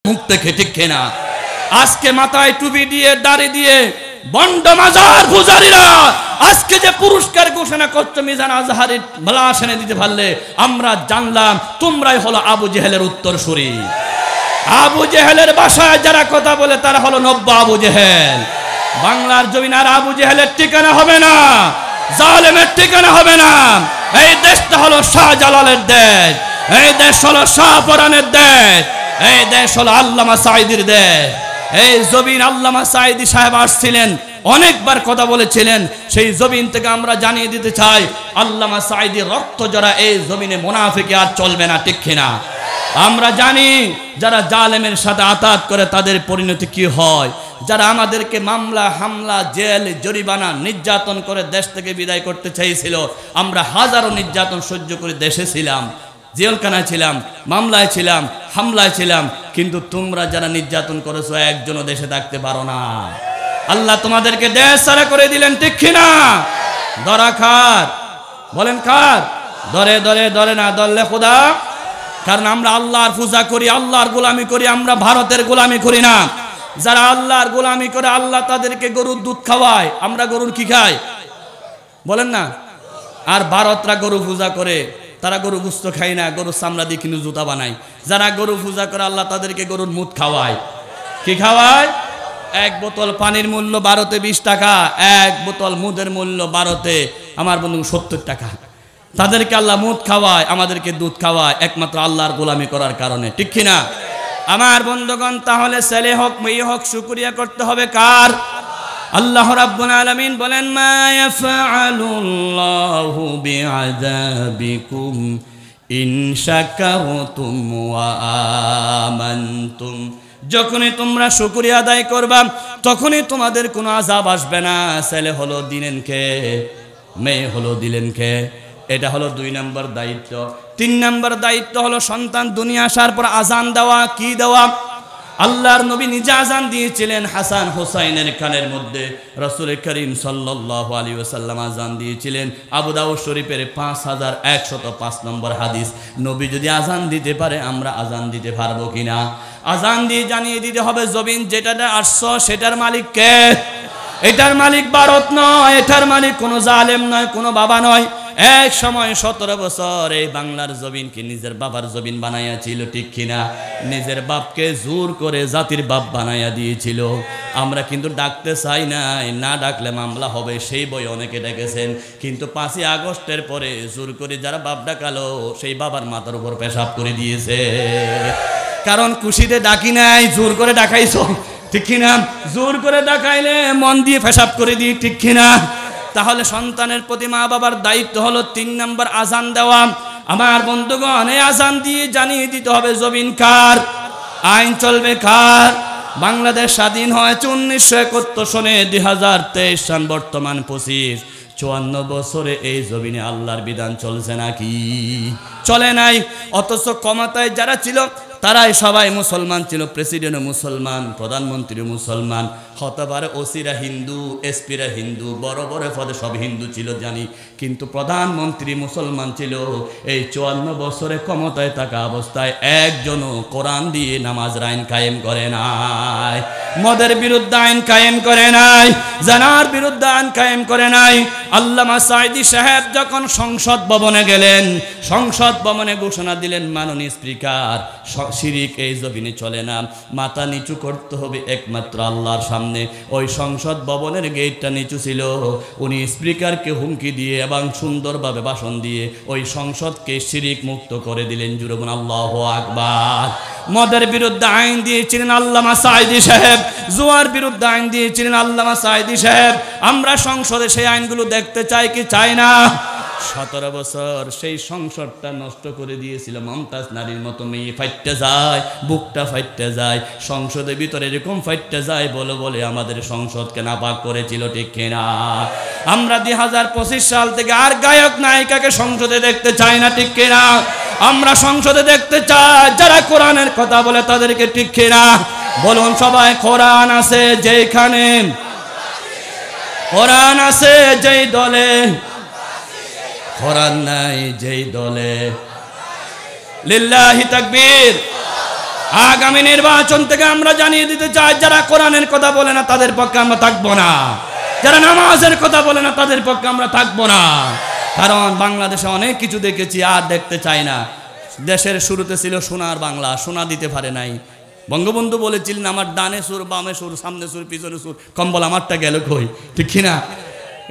মুখ থেকে, ঠিক কিনা? আজকে মাথায় টুপি দিয়ে দাড়ি দিয়ে বন্ড মাজার পূজারীরা আজকে যে পুরস্কার ঘোষণা করছো মিজান আজহারের লাশ এনে দিতে পারলে আমরা জানলাম তোমরাই হলো আবু জেহেলের উত্তরসূরি। আবু জেহেলের ভাষায় যারা কথা বলে তারা হলো নব্য আবু জেহেল। বাংলার জমিন আর আবু জেহেলের ঠিকানা হবে না, জালেমের ঠিকানা হবে না। এই দেশটা হলো শাহজালালের দেশ, এই দেশ হলো শাহপরানের দেশ, এই দেশ হলো আল্লামা সাঈদীর দেশ। এই জমিন আল্লামা সাঈদী সাহেব আসছিলেন, অনেকবার কথা বলেছিলেন। সেই জমিন থেকে আমরা জানিয়ে দিতে চাই আল্লামা সাঈদীর রক্ত জড়া এই জমিনে মুনাফিকি আর চলবে না, ঠিক কিনা? আমরা জানি যারা জালেমের সাথে আতাত করে তাদের পরিণতি কি হয়। যারা আমাদেরকে মামলা হামলা জেল জরিমানা নির্যাতন করে দেশ থেকে বিদায় করতে চাইছিল, আমরা হাজারো নির্যাতন সহ্য করে দেশে ছিলাম, জেলখানায় ছিলাম, মামলায় ছিলাম, হামলায় ছিলাম, কিন্তু তোমরা যারা নির্যাতন করেছো একজনও দেশে থাকতে পারো না। আল্লাহ তোমাদেরকে দেশ ছাড়া করে দিলেন, ঠিক কিনা? ধরা খার, বলেন কার? ধরে ধরে ধরে না ধরলে খোদা। কারণ আমরা আল্লাহর পূজা করি, আল্লাহর গোলামি করি, আমরা ভারতের গোলামি করি না। যারা আল্লাহর গোলামি করে আল্লাহ তাদেরকে গরুর দুধ খাওয়ায়, আমরা গরুর কি খাই বলেন না? আর ভারতরা গরু পূজা করে, তারা গরু গোশত খায় না, গরুর চামড়া দিয়ে কিন্তু জুতা বানায়। যারা গরু পূজা করে আল্লাহ তাদেরকে গরুর মুদ খাওয়ায়। কি খাওয়ায়? এক বোতল পানির মূল্য ভারতে 20 টাকা, এক বোতল মুদের মূল্য ভারতে আমার বন্ধু 70 টাকা। তাদেরকে আল্লাহ মুদ খাওয়ায়, আমাদেরকে দুধ খাওয়ায়, একমাত্র আল্লাহর গোলামি করার কারণে, ঠিক কিনা? আমার বন্ধুগণ, তাহলে ছেলে হোক মেয়ে হোক শুকরিয়া করতে হবে কার? আল্লাহ রাব্বুল আলামিন বলেন মা ইয়াফআলুল্লাহু বিআযাবিকুম ইন শাকারতুম ওয়া আমানতুম। যখনই তোমরা শুকরিয়া আদায় করবা তখনই তোমাদের কোনো আযাব আসবে না। ছেলে হলো দিলেন কে, মেয়ে হলো দিলেন কে, এটা হলো 2 নম্বর দায়িত্ব। 3 নম্বর দায়িত্ব হলো সন্তান দুনিয়া আসার পর আজান দেওয়া। কি দেওয়া? আল্লাহর নবী নিজে আজান দিয়েছিলেন হাসান হোসাইনের কানের মধ্যে। রাসূল করিম সাল্লাল্লাহু আলাইহি ওয়াসাল্লাম আজান দিয়েছিলেন। আবু দাউদ শরীফের 5105 নম্বর হাদিস। নবী যদি আজান দিতে পারে আমরা আজান দিতে পারবো কিনা? আজান দিয়ে জানিয়ে দিতে হবে জমিন যেটাতে আসছো সেটার মালিক কে? এটার মালিক ভারত নয়, এটার মালিক কোনো জালেম নয়, কোনো বাবা নয়। এক সময় 17 বছর এই বাংলার জমিনকে নিজের বাবার জমিন বানাইয়া ছিল, ঠিক কিনা? নিজের বাপকে জোর করে জাতির বাপ বানাইয়া দিয়েছিল। আমরা কিন্তু ডাকতে চাই নাই, না ডাকলে মামলা হবে, সেই বই অনেকে ডেকেছেন। কিন্তু 5ই আগস্টের পরে জোর করে যারা বাপ ডাকালো সেই বাবার মাথার উপর পেশাব করে দিয়েছে। কারণ খুশিতে ডাকি নাই, জোর করে ডাকাইছো, ঠিক কিনা? জোর করে ডাকাইলে মন দিয়ে পেশাব করে দিই, ঠিক কিনা? তাহলে সন্তানের প্রতি মা বাবার দায়িত্ব হলো 3 নম্বর আজান দেওয়া। আমার বন্ধুগণ, এই আজান দিয়ে জানিয়ে দিতে হবে জমিন কার, আইন চলবে কার। বাংলাদেশ স্বাধীন হয়েছে 1971 সনে, 2023 সন, বর্তমান 25। 54 বছরে এই জমিনে আল্লাহর বিধান চলছে নাকি? চলে নাই। অথচ ক্ষমতায় যারা ছিল তারাই সবাই মুসলমান ছিল। প্রেসিডেন্টও মুসলমান, প্রধানমন্ত্রী মুসলমান, হতে পারে ওসিরা হিন্দু, এসপিরা হিন্দু, বড় বড় পদে সব হিন্দু ছিল জানি, কিন্তু প্রধানমন্ত্রী মুসলমান ছিল। এই 54 বছরে ক্ষমতায় থাকা অবস্থায় একজনও কোরআন দিয়ে নামাজের আইন কায়েম করে নাই, মদের বিরুদ্ধে আইন কায়েম করে নাই, জানার বিরুদ্ধে আইন কায়েম করে নাই। আল্লামা সাঈদী সাহেব যখন সংসদ ভবনে গেলেন, সংসদ ভবনে ঘোষণা দিলেন, মাননীয় স্পিকার, শিরিক এই জমিনে চলে না, মাথা নিচু করতে হবে একমাত্র আল্লাহর সামনে। ওই সংসদ ভবনের গেটটা নিচু ছিল। উনি স্পিকারকে হুমকি দিয়ে এবং সুন্দরভাবে ভাষণ দিয়ে ওই সংসদকে শিরিক মুক্ত করে দিলেন। জুড়ে বলুন আল্লাহু আকবার। মদের বিরুদ্ধে আইন দিয়েছিলেন আল্লামা সাঈদী সাহেব, জুয়ার বিরুদ্ধে আইন দিয়েছিলেন আল্লামা সাঈদী সাহেব। আমরা সংসদে সেই আইনগুলো দেখতে চাই কি চাই না? 17 বছর সেই সংসদটা নষ্ট করে দিয়েছিল। মমতাজ নারীর মতো মেয়ে ফাইটতে যায়, বুকটা ফাইটতে যায়, সংসদের ভিতরে এরকম ফাইটতে যায় বলে বলে আমাদের সংসদকে নাপাক করেছিল, ঠিক কিনা? আমরা 2025 সাল থেকে আর গায়ক নায়িকাকে সংসদে দেখতে চাই না, ঠিক কিনা? আমরা সংসদে দেখতে চাই যারা কোরআনের কথা বলে তাদেরকে, ঠিক কিনা? বলুন সবাই, কোরআন আছে যেখানে, কোরআন আছে যেই দলে, কোরআন নাই যেই দলে। লিল্লাহি তাকবীর। আগামী নির্বাচন থেকে আমরা জানিয়ে দিতে চাই, যারা কোরআনের কথা বলে না তাদের পক্ষে আমরা থাকবো না, যারা নামাজের কথা বলে না তাদের পক্ষে আমরা থাকবো না। কারণ বাংলাদেশে অনেক কিছু দেখেছি, আর দেখতে চাই না। দেশের শুরুতে ছিল সোনার বাংলা, সোনা দিতে পারে নাই। বঙ্গবন্ধু বলেছিলেন আমার ডানে সুর, বামে সুর, সামনে সুর, পিছনে সুর, কম্বল আমারটা গেল কই, ঠিক কিনা?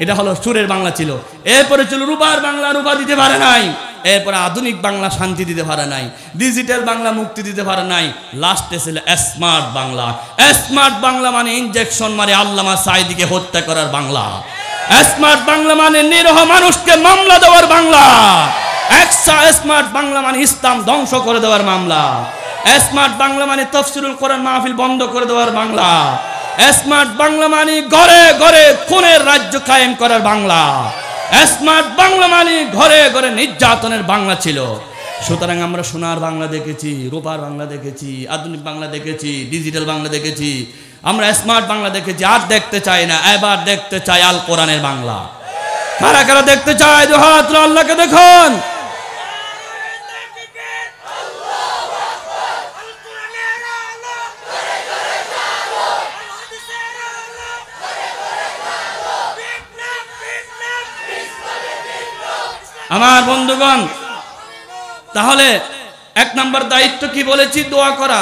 এটা হলো সুরের বাংলা ছিল। এরপরে ছিল রূপার বাংলা, রূপা দিতে পারে নাই। এরপরে আধুনিক বাংলা শান্তি দিতে পারে নাই, ডিজিটাল বাংলা মুক্তি দিতে পারে নাই। লাস্টে ছিল স্মার্ট বাংলা। স্মার্ট বাংলা মানে ইনজেকশন মারে আল্লামা সাঈদীকে হত্যা করার বাংলা। স্মার্ট বাংলা মানে নিরহ মানুষকে মামলা দেওয়ার বাংলা। স্মার্ট বাংলা মানে ইসলাম ধ্বংস করে দেওয়ার মামলা। স্মার্ট বাংলা মানে তাফসীরুল কোরআন মাহফিল বন্ধ করে দেওয়ার বাংলা। স্মার্ট বাংলা মানে ঘরে ঘরে খুনের রাজ্য কায়েম করার বাংলা। স্মার্ট বাংলা মানে ঘরে ঘরে নির্যাতনের বাংলা ছিল। সুতরাং আমরা সোনার বাংলা দেখেছি, রূপার বাংলা দেখেছি, আধুনিক বাংলা দেখেছি, ডিজিটাল বাংলা দেখেছি, আমরা স্মার্ট বাংলা দেখেছি। আর দেখতে চাই না, এবার দেখতে চাই আল কোরআনের বাংলা। কারা কারা দেখতে চায় হাত আল্লাহকে দেখুন। আমার বন্ধুগণ, তাহলে এক নম্বর দায়িত্ব কি বলেছি? দোয়া করা,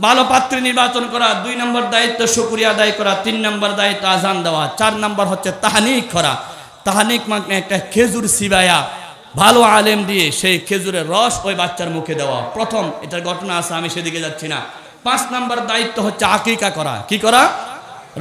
ভালো পাত্রী নির্বাচন করা। 2 নম্বর দায়িত্ব শুকরিয়া আদায় করা। 3 নম্বর দায়িত্ব আজান দেওয়া। 4 নম্বর হচ্ছে তাহনিক করা। তাহনিক মানে একটা খেজুর সিবায়া ভালো আলেম দিয়ে সেই খেজুরের রস ওই বাচ্চার মুখে দেওয়া। প্রথম এটার ঘটনা আছে, আমি সেদিকে যাচ্ছি না। 5 নম্বর দায়িত্ব হচ্ছে আকিকা করা। কি করা?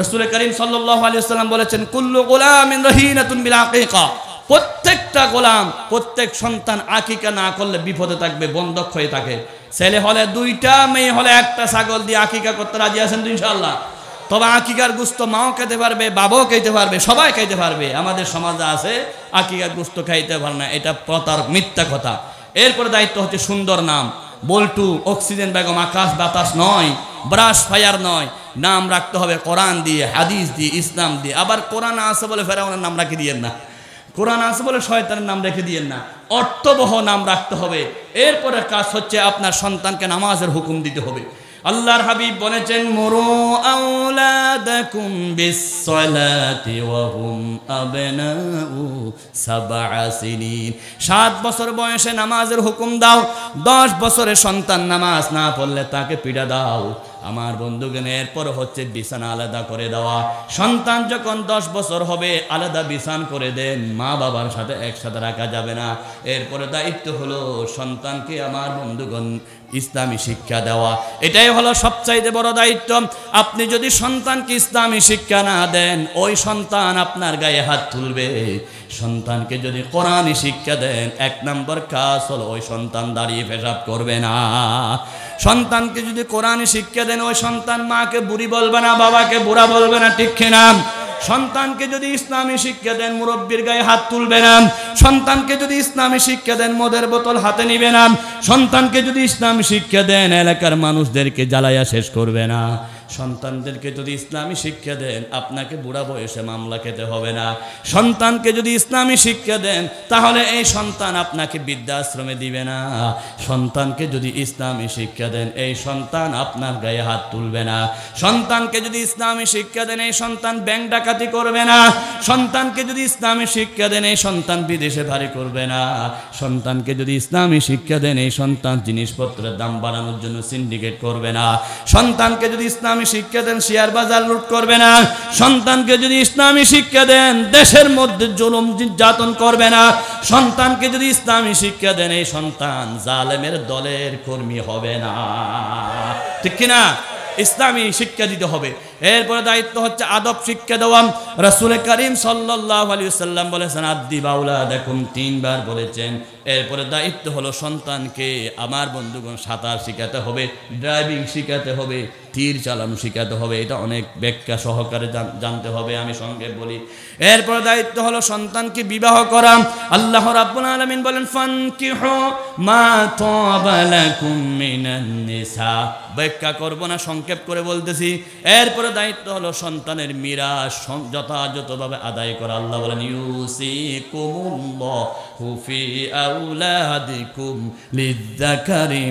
রাসূল করিম সাল্লাল্লাহু আলাইহি ওয়াসাল্লাম বলেছেন, কুল্লু গুলামিন রহিনাতুন বিল আকিকা। প্রত্যেকটা গোলাম, প্রত্যেক সন্তান আকিকা না করলে বিপদে থাকবে, বন্ধক হয়ে থাকে। ছেলে হলে 2টা, মেয়ে হলে 1টা ছাগল দিয়ে আকিকা করতে রাজি আছেন তো ইনশাআল্লাহ? তবে আকিকার গোশত মাও খেতে পারবে, বাবাও খাইতে পারবে, সবাই খাইতে পারবে। আমাদের সমাজে আছে আকিকার গোশত খাইতে পারে না, এটা প্রতারক, মিথ্যা কথা। এরপরে দায়িত্ব হচ্ছে সুন্দর নাম। বল্টু, অক্সিজেন বেগম, আকাশ বাতাস নয়, ব্রাশ ফায়ার নয়। নাম রাখতে হবে কোরআন দিয়ে, হাদিস দিয়ে, ইসলাম দিয়ে। আবার কোরআন আছে বলে ফেরাউনের নাম রাখি দিয়েন না, কোরআন আছে বলে শয়তানের নাম রেখে দিয়েন না, অর্থবহ নাম রাখতে হবে। এরপরে কাজ হচ্ছে আপনার সন্তানকে নামাজের হুকুম দিতে হবে। আল্লাহর হাবিব বলেছেন, মুরু আওলাদাকুম বিসসালাতি ওয়া হুম আবনাউ 7 সিনিন। 7 বছর বয়সে নামাজের হুকুম দাও। 10 বছরে সন্তান নামাজ না পড়লে তাকে পিটা দাও। আমার বন্ধুগণ, এরপর হচ্ছে বিছানা আলাদা করে দেওয়া। সন্তান যখন 10 বছর হবে আলাদা বিছান করে দেন, মা বাবার সাথে একসাথে রাখা যাবে না। এরপরে দায়িত্ব হলো সন্তানকে, আমার বন্ধুগণ, ইসলামী শিক্ষা দেওয়া। এটাই হলো সবচাইতে বড় দায়িত্ব। আপনি যদি সন্তানকে ইসলামী শিক্ষা না দেন, ওই সন্তান আপনার গায়ে হাত তুলবে। সন্তানকে যদি কোরআনী শিক্ষা দেন, 1 নম্বর কাজ হলো ওই সন্তান দাঁড়িয়ে পেশাব করবে না। সন্তানকে যদি কোরআনী শিক্ষা দেন, ওই সন্তান মাকে বুড়ি বলবে না, বাবাকে বুড়া বলবে না, ঠিক কিনা? সন্তানকে যদি ইসলামী শিক্ষা দেন, মুরব্বির গায়ে হাত তুলবে না। সন্তানকে যদি ইসলামী শিক্ষা দেন, মদের বোতল হাতে নিবে না। সন্তানকে যদি ইসলামী শিক্ষা দেন, এলাকার মানুষদেরকে জ্বালাইয়া শেষ করবে না। সন্তানদেরকে যদি ইসলামী শিক্ষা দেন, আপনাকে বুড়া বয়সে মামলা খেতে হবে না। সন্তানকে যদি ইসলামী শিক্ষা দেন, তাহলে এই সন্তান আপনাকে বৃদ্ধাশ্রমে দিবে না। সন্তানকে যদি ইসলামী শিক্ষা দেন, এই সন্তান আপনার গায়ে হাত তুলবে না। সন্তানকে যদি ইসলামী শিক্ষা দেন, এই সন্তান ব্যাংক ডাকাতি করবে না। সন্তানকে যদি ইসলামী শিক্ষা দেন, এই সন্তান বিদেশে ভারী করবে না। সন্তানকে যদি ইসলামী শিক্ষা দেন, এই সন্তান জিনিসপত্রের দাম বাড়ানোর জন্য সিন্ডিকেট করবে না। সন্তানকে যদি ইসলামী শিক্ষা দেন, শেয়ার বাজার লুট করবে না। সন্তানকে যদি ইসলামী শিক্ষা দেন, দেশের মধ্যে জুলুম নির্যাতন করবে না। সন্তানকে যদি ইসলামী শিক্ষা দেন, এই সন্তান জালেমের দলের কর্মী হবে না, ঠিক কিনা? ইসলামী শিক্ষা দিতে হবে। এরপরে দায়িত্ব হচ্ছে আদব শিক্ষা দেওয়া। রাসূল করিম সাল্লাল্লাহু আলাইহি ওয়াসাল্লাম বলেছেন, আদ্দিবু আওলাদাকুম, 3 বার বলেছেন। এরপরে দায়িত্ব হলো সন্তানকে, আমার বন্ধুগণ, সাঁতার শিখাতে হবে, ড্রাইভিং শিখাতে হবে, তীর চালানো শিখাতে হবে। এটা অনেক ব্যাখ্যা সহকারে জানতে হবে, আমি সঙ্গে বলি। এরপর দায়িত্ব হলো সন্তানকে বিবাহ করা। আল্লাহ রাব্বুল আলামিন বলেন ফানকিহু মা তাবা লাকুম মিনান নিসা। ব্যাখ্যা করব না, সংক্ষেপ করে বলতেছি। এরপরে দায়িত্ব হলো সন্তানের মিরাস যথাযথভাবে আদায় করা। আল্লাহ বলেন ইউসিকুমুল্লাহু ফি আওলাদিকুম লিযযাকারি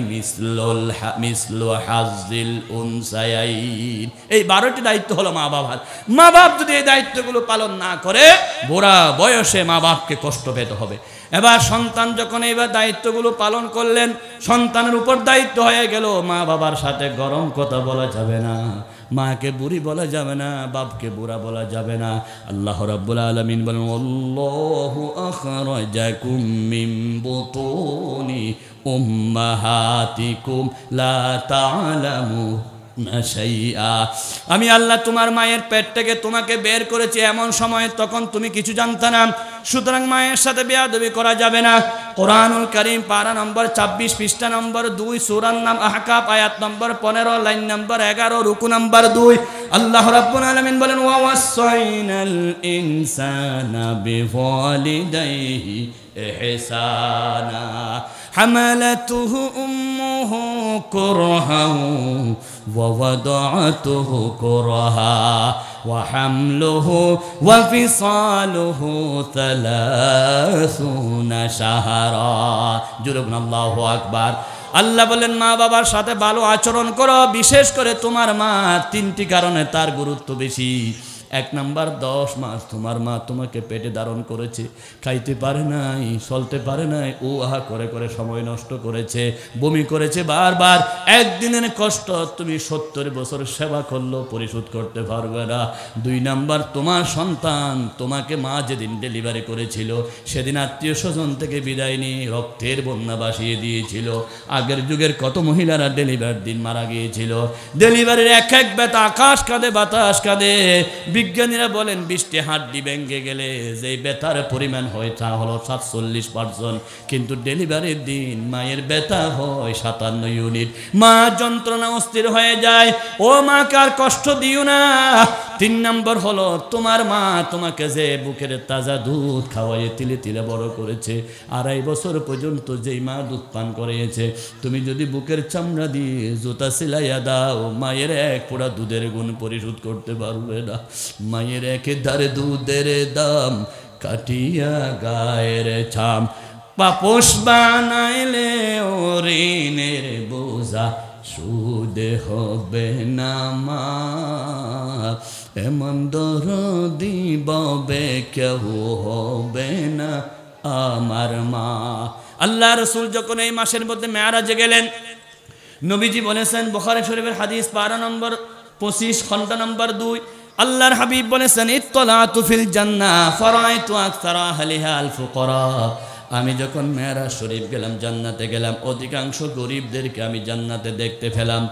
মিসলু হাযিল উনসায়াইন। এই 12টি দায়িত্ব হলো মা বাবার। মা বাপ যদি এই দায়িত্বগুলো পালন না করে বুড়া বয়সে মা বাপকে কষ্ট পেতে হবে। এবার সন্তান যখন এইবার দায়িত্বগুলো পালন করলেন, সন্তানের উপর দায়িত্ব হয়ে গেল, মা বাবার সাথে গরম কথা বলা যাবে না, মাকে বুড়ি বলা যাবে না, বাপকে বুড়া বলা যাবে না। আল্লাহ রাব্বুল আলামিন বলেন আল্লাহু আখরাজাকুম মিন বুতুনি উম্মাহাতিকুম লা তা'লামু আমি আল্লাহ তোমার মায়ের পেট থেকে তোমাকে বের করেছি এমন সময়, তখন তুমি কিছু জানতে না, সুতরাং মায়ের সাথে বেয়াদবি করা যাবে না। কোরআনুল কারীম পারা নম্বর 26 পৃষ্ঠা নম্বর 2 সূরার নাম আহকাফ আয়াত নম্বর 15 লাইন নম্বর 11 রুকু নম্বর 2 আল্লাহ রাব্বুল আলামিন বলেন ওয়া ওয়াসাইনাল ইনসানা বিওয়ালিদাইহি ইহসানা হামালাতুহু উম্মুহু কুরহান ওয়া ওয়াদাআতুহু কুরহা ওয়া হামলুহু ওয়া ফিসালুহু 30 শাহরা। জুরুন আল্লাহু আকবার। আল্লাহ বলেন মা বাবার সাথে ভালো আচরণ করো, বিশেষ করে তোমার মা। 3টি কারণে তার গুরুত্ব বেশি। 1 নাম্বার 10 মাস তোমার মা তোমাকে পেটে ধারণ করেছে, খাইতে পারে নাই, চলতে পারে নাই, ও আহা করে করে সময় নষ্ট করেছে, বমি করেছে বারবার। একদিনের কষ্ট তুমি 70 বছর সেবা করলেও পরিশোধ করতে পারবে না। 2 নাম্বার তোমার সন্তান তোমাকে মা যেদিন ডেলিভারি করেছিল সেদিন আত্মীয় স্বজন থেকে বিদায় নিয়ে রক্তের বন্যা ভাসিয়ে দিয়েছিল। আগের যুগের কত মহিলারা ডেলিভারির দিন মারা গিয়েছিল। ডেলিভারির এক এক ব্যথা আকাশ কাঁদে বাতাস কাঁদে। বিজ্ঞানীরা বলেন 20টি হাড্ডি ভেঙে গেলে যে ব্যথার পরিমাণ হয় তা হলো 47%, কিন্তু ডেলিভারির দিন মায়ের ব্যথা হয় 57 ইউনিট। মা যন্ত্রণা অস্থির হয়ে যায়। ও মা কার কষ্ট দিও না। 3 নম্বর হলো তোমার মা তোমাকে যে বুকের তাজা দুধ খাওয়াইয়ে তিলে তিলে বড় করেছে, 2.5 বছর পর্যন্ত যেই মা দুধ পান করিয়েছে, তুমি যদি বুকের চামড়া দিয়ে জুতা সিলাইয়া দাও মায়ের এক পোড়া দুধের গুণ পরিশোধ করতে পারবে না। মায়ের একেবারে দুধের দাম কাটিয়া গায়ের ছাম, পাপোশ বানাইলে ও ঋণের বোঝা সুদ হবে না মা, এমন দরদি ববে কেউ হবে না আমার মা। আল্লাহ রাসূল যখন এই মাসের মধ্যে মেরাজে গেলেন, নবীজি বলেছেন বুখারী শরীফের হাদিস পারা নম্বর 25 খণ্ড নম্বর 2, আল্লাহর হাবিব বলেছেন ইত্তলাতু ফিল জান্নাহ ফারাইতু আকসারা আহলিহা আল ফুকারা। আমি যখন মেরাজ শরীফ গেলাম, জান্নাতে গেলাম, অধিকাংশ গরিবদেরকে আমি জান্নাতে দেখতে পেলাম।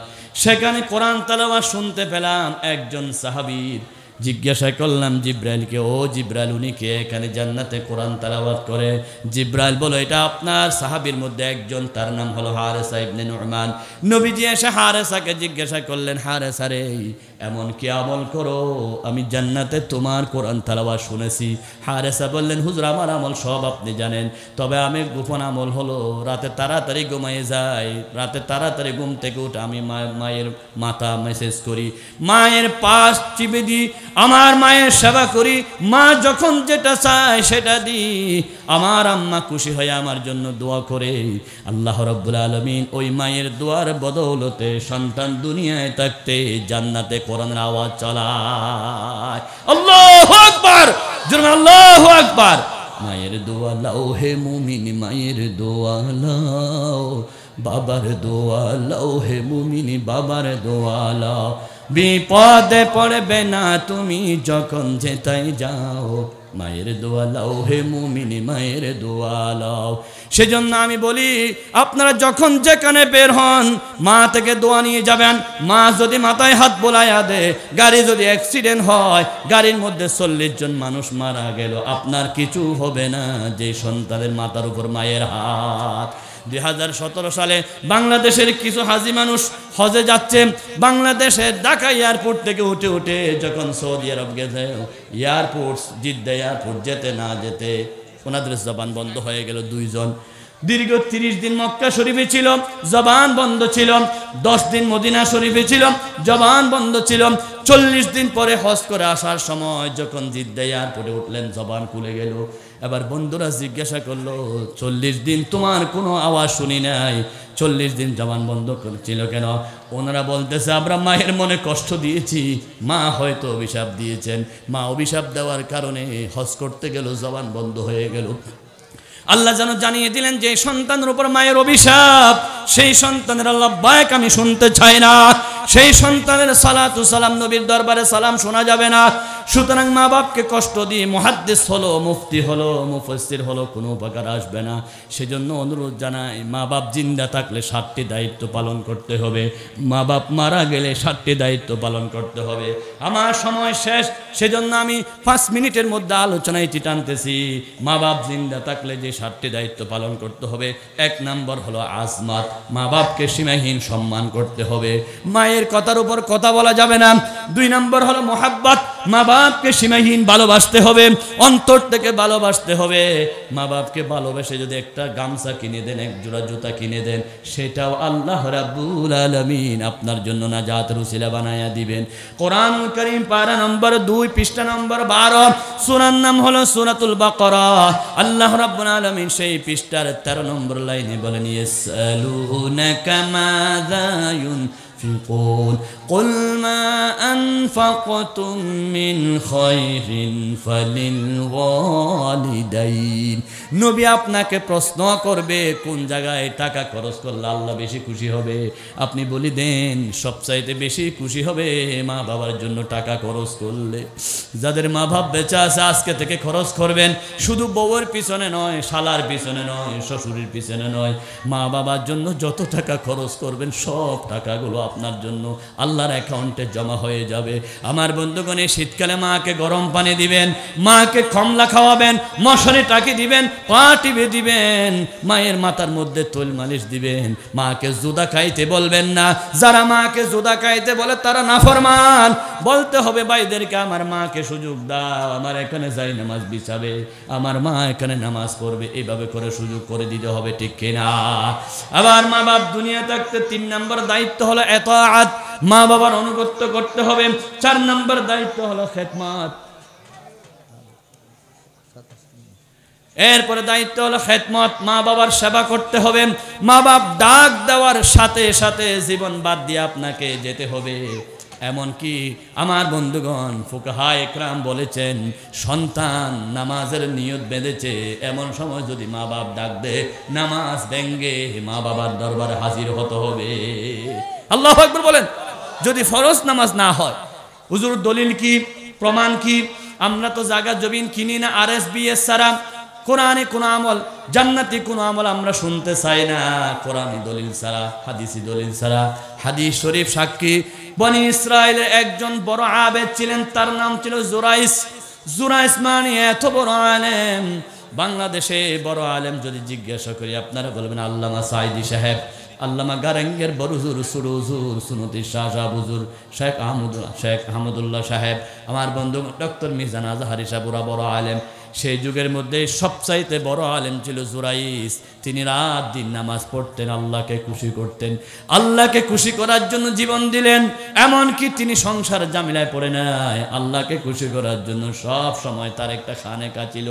সেখানে কোরআন তেলাওয়াত শুনতে পেলাম। একজন সাহাবীর জিজ্ঞাসা করলাম জিব্রাইলকে, ও জিব্রাইল উনি কে এখানে জান্নাতে কোরআন তেলাওয়াত করে? জিব্রাইল বলো এটা আপনার সাহাবীর মধ্যে একজন, তার নাম হলো হারেসা ইবনে নুরমান। নবীজি এসে হারেসাকে জিজ্ঞাসা করলেন, হারেসা রে এমন কি আমল করো আমি জান্নাতে তোমার কোরআন তেলাওয়াত শুনেছি? হারেসা বললেন হুজুর আমার আমল সব আপনি জানেন, তবে আমি গোপন আমল হলো রাতে তাড়াতাড়ি ঘুমায়ে যাই, রাতে তাড়াতাড়ি ঘুম থেকে উঠে আমি মায়ের মাথা মেসেজ করি, মায়ের পাশ চিপে দিই, আমার মায়ের সেবা করি, মা যখন যেটা চায় সেটা দিই, আমার আম্মা খুশি হয়ে আমার জন্য দোয়া করে। আল্লাহ রাব্বুল আলামিন ওই মায়ের দোয়ার বদৌলতে সন্তান দুনিয়ায় থাকতে জান্নাতে কোরআনের আওয়াজ চালায়। আল্লাহু আকবার, জোরে আল্লাহু আকবার। মায়ের দোয়া লাও হে মুমিন, মায়ের দোয়া লাও, বাবার দোয়া লাও হে মুমিন, বাবার দোয়া লাও, বিপদে পড়বে না তুমি যখন যেতাই যাও, মায়ের দোয়া লাও হে মুমিনি, মায়ের দোয়া লাও। সেজন্য আমি বলি আপনারা যখন যেখানে বের হন মা থেকে দোয়া নিয়ে যাবেন। মা যদি মাথায় হাত বোলাইয়া দেয়, গাড়ি যদি অ্যাক্সিডেন্ট হয়, গাড়ির মধ্যে 40 জন মানুষ মারা গেল, আপনার কিছু হবে না যে সন্তানের মাথার উপর মায়ের হাত। 2017 সালে বাংলাদেশের কিছু হাজি মানুষ হজে যাচ্ছে, বাংলাদেশের ঢাকা এয়ারপোর্ট থেকে উঠে উঠে যখন সৌদি আরব গেছে, এয়ারপোর্ট জিদ্দা এয়ারপোর্ট যেতে না যেতে ওনাদের জবান বন্ধ হয়ে গেল। 2 জন দীর্ঘ 30 দিন মক্কা শরীফে ছিল, জবান বন্ধ ছিল। 10 দিন মদিনা শরীফে ছিল, জবান বন্ধ ছিল। 40 দিন পরে হজ করে আসার সময় যখন জিদ্দা এয়ারপোর্টে উঠলেন, জবান খুলে গেল। এবার বন্ধুরা জিজ্ঞাসা করলো, 40 দিন তোমার কোনো আওয়াজ শুনি নাই, 40 দিন জবান বন্ধ ছিল কেন? ওনারা বলতেছে, আমরা মায়ের মনে কষ্ট দিয়েছি, মা হয়তো অভিশাপ দিয়েছেন, মা অভিশাপ দেওয়ার কারণে হজ করতে গেল, জবান বন্ধ হয়ে গেল। আল্লাহ যেন জানিয়ে দিলেন যে সন্তানের উপর মায়ের অভিশাপ, সেই সন্তানের আল্লাহ বায়ক আমি শুনতে চাই না, সেই সন্তানের সালাতু সালাম নবীর দরবারে সালাম শোনা যাবে না। সুতরাং মা বাপকে কষ্ট দিয়ে মুহাদ্দিস হলো, মুফতি হলো, মুফাসসির হলো, কোনো উপকার আসবে না। সেজন্য অনুরোধ জানাই, মা বাপ জিন্দা থাকলে 7টি দায়িত্ব পালন করতে হবে, মা বাপ মারা গেলে 7টি দায়িত্ব পালন করতে হবে। আমার সময় শেষ, সেজন্য আমি 5 মিনিটের মধ্যে আলোচনায় টানতেছি। মা বাপ জিন্দা থাকলে যে 7টি দায়িত্ব পালন করতে হবে, 1 নম্বর হলো আজমাত, মা বাপকে সীমাহীন সম্মান করতে হবে, মায়ের কথার উপর কথা বলা যাবে না। 2 নম্বর হলো মুহাব্বত, মা বাপকে সীমাহীন ভালোবাসতে হবে, অন্তর থেকে ভালোবাসতে হবে। মা বাপকে ভালোবেসে যদি একটা গামছা কিনে দেন, 1 জোড়া জুতা কিনে দেন, সেটাও আল্লাহ রাব্বুল আলামিন আপনার জন্য নাজাতের উসিলা বানায়া দিবেন। কোরআনুল কারীম পারা নম্বর 2 পৃষ্ঠা নম্বর 12, সূরার নাম হলো সূরাতুল বাকারা। আল্লাহ রাব্বুল আলামিন সেই পৃষ্ঠার 13 নম্বর লাইনে বলেন, ইয়াসআলুনাকা মাযা ينفقون قل ما أنفقتم من خير فللوالدين। নবী আপনাকে প্রশ্ন করবে কোন জায়গায় টাকা খরচ করলে আল্লাহ বেশি খুশি হবে। আপনি বলি দেন সবচাইতে বেশি খুশি হবে মা বাবার জন্য টাকা খরচ করলে। যাদের মা বাপ বেঁচে আছে আজকে থেকে খরচ করবেন, শুধু বউয়ের পিছনে নয়, শালার পিছনে নয়, শ্বশুরের পিছনে নয়, মা বাবার জন্য যত টাকা খরচ করবেন সব টাকাগুলো আপনার জন্য আল্লাহর অ্যাকাউন্টে জমা হয়ে যাবে। আমার বন্ধুগণ, এই শীতকালে মাকে গরম পানি দিবেন, মাকে কমলা খাওয়াবেন, মশারি টাকি দিবেন, পা টিপে দিবেন, মায়ের মাথার মধ্যে তৈল মালিশ দিবেন। মাকে জুদা খাইতে বলবেন না, যারা মাকে জুদা খাইতে বলে তারা নাফরমান। বলতে হবে ভাইদেরকে, আমার মাকে সুযোগ দাও, আমার এখানে যাই নামাজ বিছাবে, আমার মা এখানে নামাজ পড়বে, এইভাবে করে সুযোগ করে দিতে হবে, ঠিক কিনা? আবার মা বাপ দুনিয়া থাকতে 3 নম্বর দায়িত্ব হলো এতাআত, মা বাবার অনুগত্য করতে হবে। 4 নম্বর দায়িত্ব হলো খেদমত, এরপরে দায়িত্ব হলো খেদমত, মা বাবার সেবা করতে হবে। মা বাপ ডাক দেওয়ার সাথে সাথে জীবন বাদ দিয়ে আপনাকে যেতে হবে। এমনকি আমার বন্ধুগণ, ফুকাহা একরাম বলেছেন, সন্তান নামাজের নিয়ত বেঁধেছে, এমন সময় যদি মা বাপ ডাক দে, নামাজ ভেঙ্গে মা বাবার দরবারে হাজির হতে হবে। আল্লাহু আকবার বলেন। যদি ফরজ নামাজ না হয়, হুজুর দলিল কি, প্রমাণ কি? আমরা তো জায়গা জমিন কিনি না RSBS ছাড়া, কোরআনে কোনো আমল, জান্নাতি কোনো আমল আমরা শুনতে চাই না কোরআনী দলিল ছাড়া, হাদিসি দলিল ছাড়া। হাদিস শরীফ সাক্ষী, বনি ইসরায়েলের একজন বড় আবেদ ছিলেন, তার নাম ছিল জুরাইস। জুরাইস মানে এত বড় আলেম, বাংলাদেশে বড় আলেম যদি জিজ্ঞাসা করি আপনারা বলবেন আল্লামা সাইদি সাহেব, আল্লামা গারাঙ্গের বড় হুজুর, সুর হুজুর, সুনতি শাহ সাহেব হুজুর, শেখ আহমদুল্লাহ সাহেব, আমার বন্ধু ডক্টর মিজান আজহারি সাহেব, ওরা বড় আলেম। সেই যুগের মধ্যে সবচাইতে বড় আলেম ছিল জুরাইস। তিনি রাত দিন নামাজ পড়তেন, আল্লাহকে খুশি করতেন, আল্লাহকে খুশি করার জন্য জীবন দিলেন। এমনকি তিনি সংসার জামিলায় পড়ে নাই, আল্লাহকে খুশি করার জন্য সব সময় তার একটা খানেকা ছিল,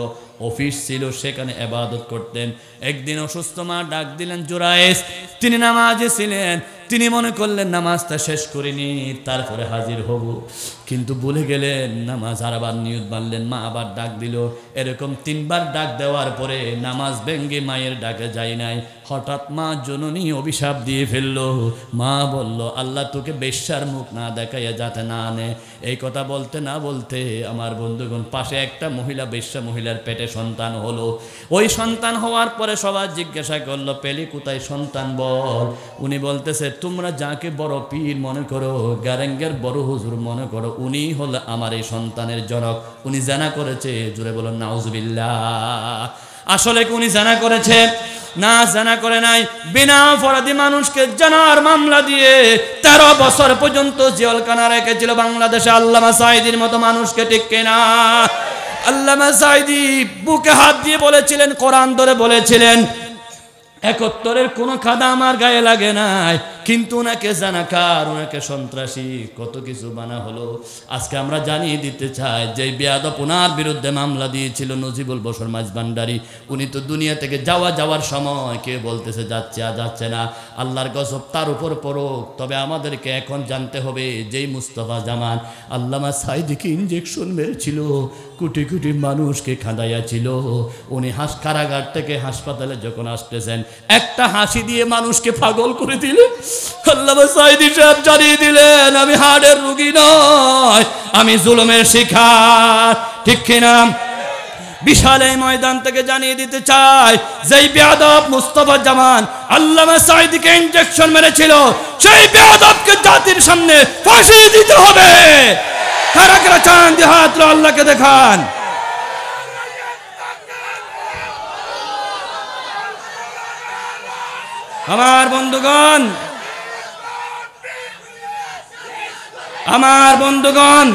অফিস ছিল, সেখানে ইবাদত করতেন। একদিন অসুস্থ মা ডাক দিলেন জুরাইস, তিনি নামাজে ছিলেন, তিনি মনে করলেন নামাজটা শেষ করিনি, তারপরে হাজির হব, কিন্তু ভুলে গেলেন নামাজ। আবার নিয়ত বাঁধলেন, মা আবার ডাক দিল। এরকম 3 বার ডাক দেওয়ার পরে নামাজ ভেঙ্গে মায়ের ডাকে যায় নাই। হঠাৎ মা জননী অভিশাপ দিয়ে ফেলল। মা বলল, আল্লাহ তোকে বেশ্যার মুখ না দেখাইয়া যাতে না আনে। এই কথা বলতে না বলতে আমার বন্ধুগণ, পাশে একটা মহিলা, বেশ্যা মহিলার পেটে সন্তান হলো। ওই সন্তান হওয়ার পরে সবাই জিজ্ঞাসা করলো, পেলি কোথায় সন্তান বল। উনি বলতেছে, তোমরা যাকে বড় পীর মনে করো, গারেঙ্গের বড় হুজুর মনে করো, উনি হলো আমার এই সন্তানের জনক। উনি জানা করেছে, জুড়ে বলুন নাউজুবিল্লাহ। আসলে কি উনি জানা করেছে? না জানা করে নাই, বিনা অপরাধী মানুষকে জানার মামলা দিয়ে 13 বছর পর্যন্ত জেলখানা রেখেছিল বাংলাদেশে আল্লামা সাঈদীর মতো মানুষকে, ঠিক কিনা? আল্লামা সাঈদী বুকে হাত দিয়ে বলেছিলেন, কোরআন ধরে বলেছিলেন, 71-এর কোনো খাদা আমার গায়ে লাগে নাই, কিন্তু ওনাকে জানাকার, ওনাকে সন্ত্রাসী, কত কিছু বানা হলো। আজকে আমরা জানিয়ে দিতে চাই যে বেয়াদব ওনার বিরুদ্ধে মামলা দিয়েছিল নজিবুল বশর মাঝভান্ডারী, উনি তো দুনিয়া থেকে যাওয়ার সময় কে বলতেছে যাচ্ছে আর যাচ্ছে না, আল্লাহর গজব তার উপর পড়ুক। তবে আমাদেরকে এখন জানতে হবে যেই মুস্তফা জামান আল্লামা সাঈদীকে ইঞ্জেকশন মেরেছিল, কোটি কোটি মানুষকে খাঁদাইয়াছিল, উনি কারাগার থেকে হাসপাতালে যখন আসতেছেন একটা হাসি দিয়ে মানুষকে পাগল করে দিলেন। আল্লামা সাঈদী সাহেব জানিয়ে দিলেন, আমি হার্টের রোগী নয়, আমি জুলুমের শিকার, ঠিক কিনা? বিশাল এই ময়দান থেকে জানিয়ে দিতে চাই, যেই বেয়াদব মুস্তফা জামান আল্লামা সাঈদীকে ইনজেকশন মেরেছিল, সেই বেয়াদবকে জাতির সামনে ফাঁসি দিতে হবে। কারা কারা চান যে হাত আল্লাহকে দেখান। আমার বন্ধুগণ, আমার বন্ধুগণ,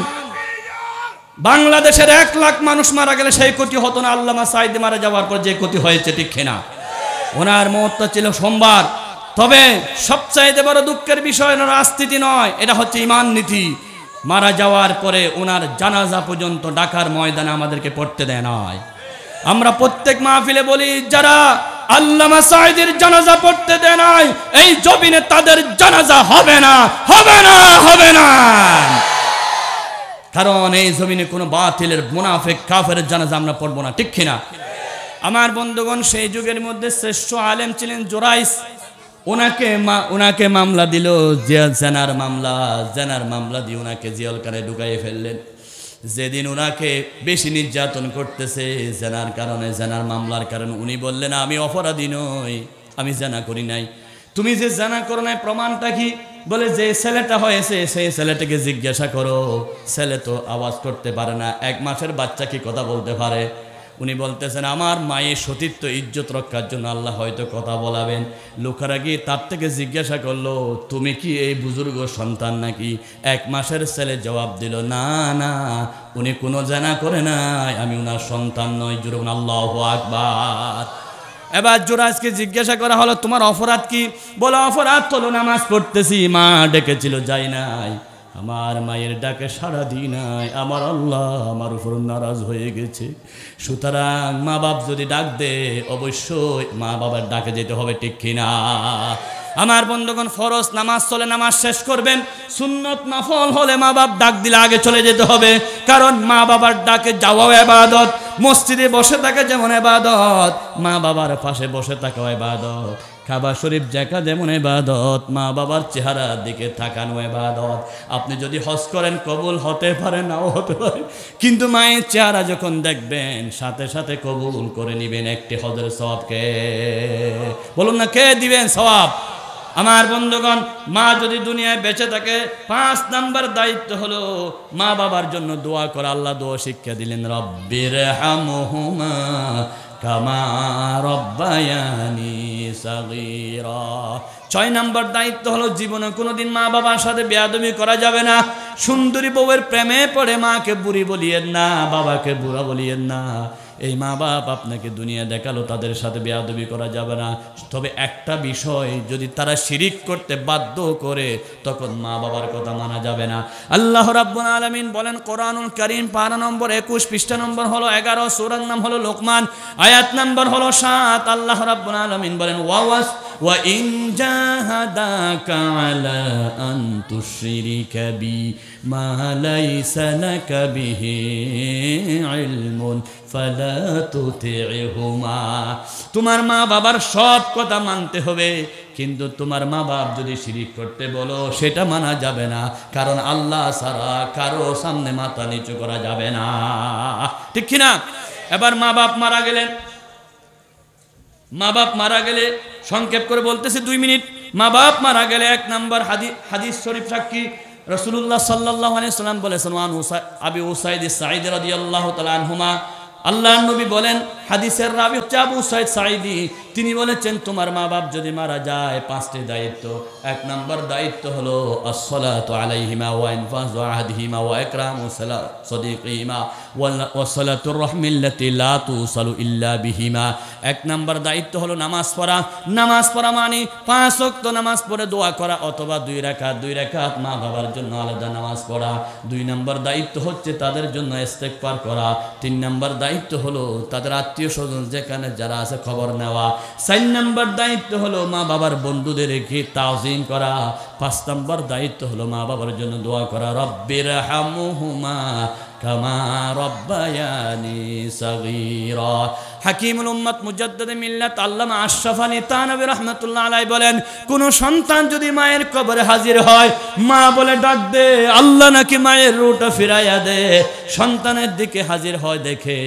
বাংলাদেশের 1 লাখ মানুষ মারা গেলে সেই ক্ষতি হতো না আল্লামা সাঈদী মারা যাওয়ার পর যে ক্ষতি হয়েছে, ঠিক কিনা? ওনার মওতটা ছিল সোমবার। তবে সবচাইতে বড় দুঃখের বিষয় রাজনীতি নয়, এটা হচ্ছে ঈমান নীতি। মারা যাওয়ার পরে ওনার জানাজা পর্যন্ত ঢাকার ময়দানে আমাদেরকে পড়তে দেয় নাই। আমরা প্রত্যেক মাহফিলে বলি, যারা আল্লামা সাঈদীর জানাজা পড়তে দেয় নাই, এই জমিনে তাদের জানাজা হবে না, হবে না, হবে না। কারণ এই জমিনে কোনো বাতিলের মুনাফিক কাফেরের জানাজা আমরা পড়বো না, ঠিক কিনা? আমার বন্ধুগণ, সেই যুগের মধ্যে শ্রেষ্ঠ আলেম ছিলেন জোরাইস। ওনাকে মামলা দিল, জেনার মামলা দিয়ে ওনাকে জেলখানায় ঢুকাইয়ে ফেললেন। যেদিন ওনাকে বেশি নির্যাতন করতেছে জেনার মামলার কারণে, উনি বললেন, আমি অপরাধী নই, আমি জেনা করি নাই। তুমি যে জেনা করো নাই প্রমাণটা কি? বলে, যে ছেলেটা হয়েছে সেই ছেলেটাকে জিজ্ঞাসা করো, ছেলে তো আওয়াজ করতে পারে না, 1 মাসের বাচ্চা কি কথা বলতে পারে? উনি বলতেছেন, আমার মায়ের সতীত্ব ইজ্জত রক্ষার জন্য আল্লাহ হয়তো কথা বলাবেন। লোকেরা গিয়ে তার থেকে জিজ্ঞাসা করলো, তুমি কি এই বুজুর্গ সন্তান নাকি? 1 মাসের ছেলে জবাব দিল, না না, উনি কোনো জানা করে নাই, আমি ওনার সন্তান নই। জুরুন আল্লাহু আকবার। এবার জোরাইসকে জিজ্ঞাসা করা হলো, তোমার অপরাধ কি? বলে, অপরাধ হলো নামাজ পড়তেছি, মা ডেকেছিল যাই নাই, আমার মায়ের ডাকে সাড়া দিই নাই, আমার আল্লাহ আমার উপর নারাজ হয়ে গেছে। সুতরাং মা বাপ যদি ডাক দে, অবশ্যই মা বাবার ডাকে যেতে হবে, ঠিক কিনা? আমার বন্ধুগণ, ফরজ নামাজ চলে নামাজ শেষ করবেন, সুন্নত নফল হলে মা বাপ ডাক দিলে আগে চলে যেতে হবে। কারণ মা বাবার ডাকে যাওয়াও ইবাদত, মসজিদে বসে থাকা যেমন ইবাদত, মা বাবার পাশে বসে থাকাও ইবাদত। কাবা শরীফ দেখা যেমন ইবাদত, মা বাবার চেহারার দিকে তাকানো ইবাদত। আপনি যদি হজ করেন কবুল হতে পারে, নাও হতে পারে, কিন্তু মায়ের চেহারা যখন দেখবেন সাথে সাথে কবুল করে নেবেন। একটি হজের সওয়াবকে বলুন না, কে দিবেন সওয়াব? আমার বন্ধুগণ, মা যদি দুনিয়ায় বেঁচে থাকে, 5 নাম্বার দায়িত্ব হলো মা বাবার জন্য দোয়া করা। আল্লাহ দোয়া শিক্ষা দিলেন, রব্বিরহামহুমা কামা রব্বায়ানি সাগীরা। 6 নাম্বার দায়িত্ব হলো জীবনে কোনোদিন মা বাবার সাথে বেয়াদবি করা যাবে না। সুন্দরী বউয়ের প্রেমে পড়ে মাকে বুড়ি বলিয়েন না, বাবাকে বুড়া বলিয়েন না। এই মা বাপ আপনাকে দুনিয়া দেখালো, তাদের সাথে বেয়াদবি করা যাবে না। তবে একটা বিষয়, যদি তারা শিরিক করতে বাধ্য করে, তখন মা বাবার কথা মানা যাবে না। আল্লাহ রাব্বুল আলামিন বলেন কোরআনুল কারীম পারা নম্বর 21, পৃষ্ঠা নম্বর হলো 11, সূরার নাম হলো লোকমান, আয়াত নম্বর হলো 7। আল্লাহ রাব্বুল আলামিন বলেন, ওয়া ইন জাহাদাকা আলা আন তুশরিকা বি মা লাইসা লাকা বিহি ইলমুন ফালা তুতি'হুমা। তোমার মা বাবার সব কথা মানতে হবে, কিন্তু তোমার মা বাপ যদি শিরিক করতে বলো, সেটা মানা যাবে না। কারণ আল্লাহ ছাড়া কারো সামনে মাথা নিচু করা যাবে না, ঠিক কিনা? এবার মা বাপ মারা গেলে সংক্ষেপ করে বলতেছে 2 মিনিট। মা বাপ মারা গেলে 1 নাম্বার হাদিস শরীফ সাক্ষী রাসূলুল্লাহ সাল্লাল্লাহু আলাইহি সাল্লাম বলেছেন, ওয়ান আবি উসাইদ সাঈদ রাদিয়াল্লাহু তাআলা আনহুমা আল্লাহর নবী বলেন, হাদিসের রাবি হচ্ছে আবু সাইদ সাঈদী, তিনি বলেছেন তোমার মা বাপ যদি মারা যায় 5টি দায়িত্ব। 1 নম্বর দায়িত্ব হলো আসসালাতু আলাইহিমা ওয়া ইনফাযু আহদিহিমা ওয়া ইকরামু সাদিকিহিমা ওয়া সালাতুর রাহমিল্লাতি লা তুসালু ইল্লা বিহিমা। 1 নম্বর দায়িত্ব হলো নামাজ পড়া। নামাজ পড়া মানে 5 ওয়াক্ত নামাজ পড়ে দোয়া করা, অথবা 2 রাকাত মা বাবার জন্য আলাদা নামাজ পড়া। 2 নম্বর দায়িত্ব হচ্ছে তাদের জন্য ইস্তেগফার করা। 3 নম্বর দায়িত্ব হলো তাদের আত্মীয় স্বজন যেখানে যারা আছে খবর নেওয়া। 4 নম্বর দায়িত্ব হলো মা বাবার বন্ধুদেরকে তাওজিম করা। 5 নম্বর দায়িত্ব হলো মা বাবার জন্য দোয়া করা, রব্বিরহামহুমা কামা রব্বায়ানি সাগীরা। হাকিমুল উম্মত মুজাদ্দিদ মিল্লাত আল্লামা আশরাফ আলী থানভী রাহমাতুল্লাহ আলাইহি বলেন, কোন সন্তান যদি মায়ের কবরে হাজির হয়, মা বলে ডাক দে, আল্লাহ নাকি মায়ের রূহটা ফিরাইয়া দে। সন্তানের দিকে হাজির হয় দেখে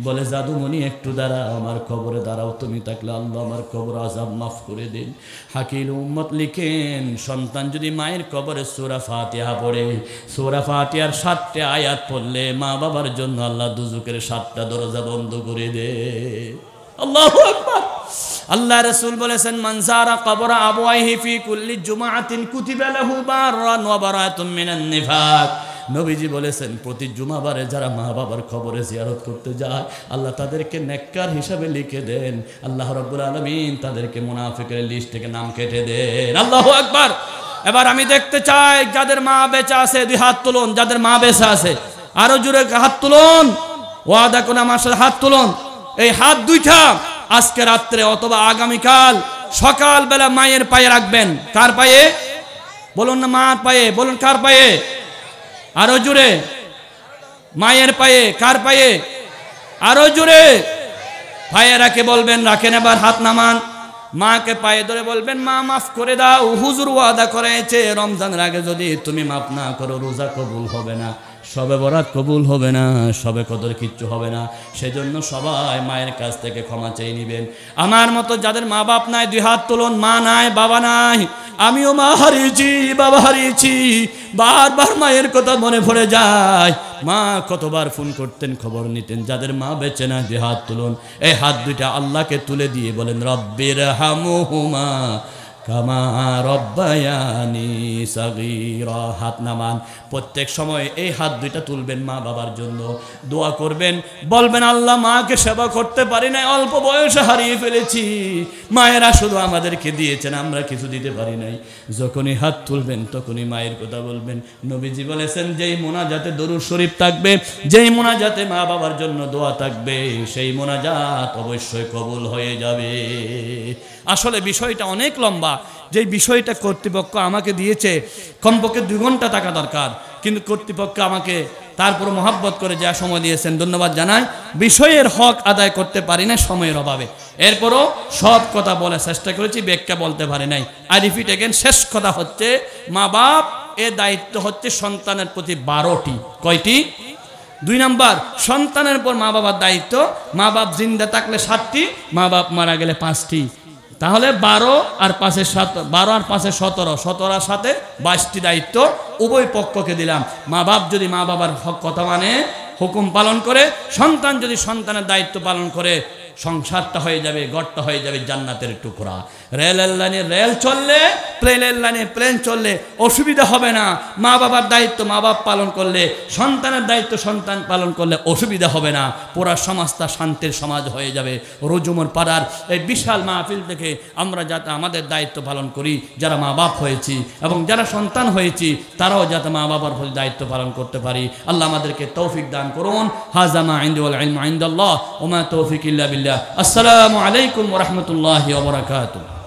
বলে, জাদুমণি একটু দাঁড়াও, আমার কবরে দাঁড়াও, তুমি থাকলে আল্লাহ আমার কবর আযাব মাফ করে দিন। হাকিম উম্মত লিখেন, সন্তান যদি মায়ের কবরে সূরা ফাতিহা পড়ে, সূরা ফাতিহার 7টা আয়াত পড়লে মা বাবার জন্য আল্লাহ দুজুকের 7টা দরজা বন্ধ করে দেয়। আল্লাহু আকবার। আল্লাহ রাসূল বলেছেন, মান যারা কবর আবওয়াইহি ফি কুল্লি জুমআতিন কুতিবা লাহু বাররান ওয়া বারাতুম মিনান নিফাক। নবীজি বলেছেন, প্রতি জুমাবারে যারা মা বাবার কবরে জিয়ারত করতে যায়, আল্লাহ তাদেরকে নেককার হিসাবে লিখে দেন। আল্লাহ রাব্বুল আলামিন তাদেরকে মুনাফিকের লিস্ট থেকে নাম কেটে দেন। আল্লাহু আকবার। এবার আমি দেখতে চাই যাদের মা বেঁচে আছে 2 হাত তুলুন, যাদের মা বেঁচে আছে আরো জোরে হাত তুলুন, ওয়াদা করে আমার সাথে হাত তুলুন। এই হাত 2টা আজকে রাত্রে অথবা আগামীকাল সকালবেলা মায়ের পায়ে রাখবেন। কার পায়ে? বলুন না, মার পায়ে। বলুন কার পায়ে? আরো জোরে। মায়ের পায়ে। কার পায়ে? আরো জোরে। পায়ে রাখে বলবেন, রাখেন। এবার হাত নামান, মাকে পায়ে ধরে বলবেন, মা মাফ করে দাও, হুজুর ওয়াদা করেছে রমজানের আগে যদি তুমি মাফ না করো রোজা কবুল হবে না, শবে বরাত কবুল হবে না, শবে কদর কিচ্ছু হবে না। সেজন্য সবাই মায়ের কাছ থেকে ক্ষমা চেয়ে নেবেন। আমার মতো যাদের মা বাপ নাই 2 হাত তুলুন। মা নাই, বাবা নাই। আমিও মা হারিয়েছি, বাবা হারিয়েছি, বারবার মায়ের কথা মনে পড়ে যায়। মা কতবার ফোন করতেন, খবর নিতেন। যাদের মা বেঁচে না 2 হাত তুলুন। এই হাত 2টা আল্লাহকে তুলে দিয়ে বলেন, রব্বিরহামহুমা কামা রব্বায়ানি সাগীরা। হাত নামান। প্রত্যেক সময় এই হাত 2টা তুলবেন, মা বাবার জন্য দোয়া করবেন। বলবেন, আল্লাহ মাকে সেবা করতে পারি না, অল্প বয়সে হারিয়ে ফেলেছি, মায়েরা শুধু আমাদেরকে দিয়েছেন, আমরা কিছু দিতে পারি নাই। যখনই হাত তুলবেন তখনই মায়ের কথা বলবেন। নবীজি বলেছেন, যেই মোনাজাতে দরুদ শরীফ থাকবে, যেই মোনাজাতে মা বাবার জন্য দোয়া থাকবে, সেই মোনাজাত অবশ্যই কবুল হয়ে যাবে। আসলে বিষয়টা অনেক লম্বা। যে বিষয়টা কর্তৃপক্ষ আমাকে দিয়েছে, কমপক্ষে 2 ঘন্টা থাকা দরকার, কিন্তু কর্তৃপক্ষ আমাকে তারপর মহব্বত করে যা সময় দিয়েছেন, ধন্যবাদ জানাই। বিষয়ের হক আদায় করতে পারি না সময়ের অভাবে, এরপরও সব কথা বলার চেষ্টা করেছি, ব্যাখ্যা বলতে পারি নাই। আই রিপিট এগেন, শেষ কথা হচ্ছে, মা বাপ এ দায়িত্ব হচ্ছে সন্তানের প্রতি 12টি। কয়টি? 2 নাম্বার, সন্তানের পর মা বাবার দায়িত্ব। মা বাপ জিন্দা থাকলে 7টি, মা বাপ মারা গেলে 5টি। তাহলে 12 আর 5 17, 17 আর সাথে 22টি দায়িত্ব উভয় পক্ষকে দিলাম। মা বাপ যদি মা বাবার হক কথা মানে, হুকুম পালন করে, সন্তান যদি সন্তানের দায়িত্ব পালন করে, সংসারটা হয়ে যাবে, ঘরটা হয়ে যাবে জান্নাতের টুকরা। রেলের লাইনে রেল চললে, প্লেনের লাইনে প্লেন চললে অসুবিধা হবে না। মা বাবার দায়িত্ব মা বাপ পালন করলে, সন্তানের দায়িত্ব সন্তান পালন করলে অসুবিধা হবে না। পুরা সমাজটা শান্তির সমাজ হয়ে যাবে। রুজুমর পাড়ার এই বিশাল মাহফিল থেকে আমরা যাতে আমাদের দায়িত্ব পালন করি, যারা মা বাপ হয়েছি এবং যারা সন্তান হয়েছি, তারাও যাতে মা বাবার প্রতি দায়িত্ব পালন করতে পারি। আল্লাহ আমাদেরকে তৌফিক দান করুন। হাযা মা ইনদি ওয়াল ইলমু ইনদাল্লাহ ওয়া মা তৌফিক ইল্লা বিল্লাহ। আসসালামু আলাইকুম ওয়া রাহমাতুল্লাহি ওয়া বারাকাতুহু।